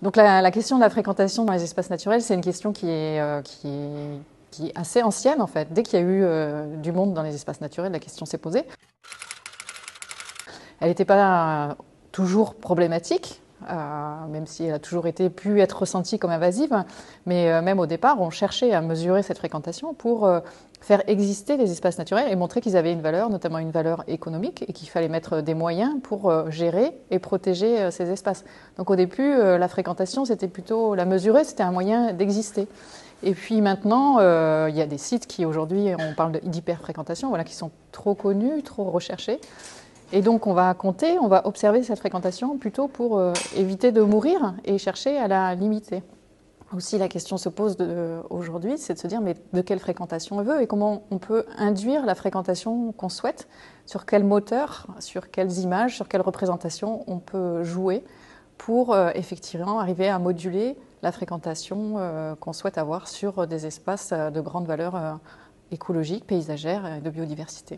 Donc la question de la fréquentation dans les espaces naturels, c'est une question qui est assez ancienne en fait. Dès qu'il y a eu du monde dans les espaces naturels, la question s'est posée. Elle n'était pas toujours problématique, même si elle a toujours pu être ressentie comme invasive, mais même au départ, on cherchait à mesurer cette fréquentation pour faire exister les espaces naturels et montrer qu'ils avaient une valeur, notamment une valeur économique, et qu'il fallait mettre des moyens pour gérer et protéger ces espaces. Donc au début, la fréquentation, c'était plutôt la mesurer, c'était un moyen d'exister. Et puis maintenant, il y a des sites qui aujourd'hui, on parle d'hyperfréquentation, voilà, qui sont trop connus, trop recherchés. Et donc on va compter, on va observer cette fréquentation plutôt pour éviter de mourir et chercher à la limiter. Aussi la question se pose aujourd'hui, c'est de se dire mais de quelle fréquentation on veut et comment on peut induire la fréquentation qu'on souhaite, sur quel moteur, sur quelles images, sur quelles représentations on peut jouer pour effectivement arriver à moduler la fréquentation qu'on souhaite avoir sur des espaces de grande valeur écologique, paysagère et de biodiversité.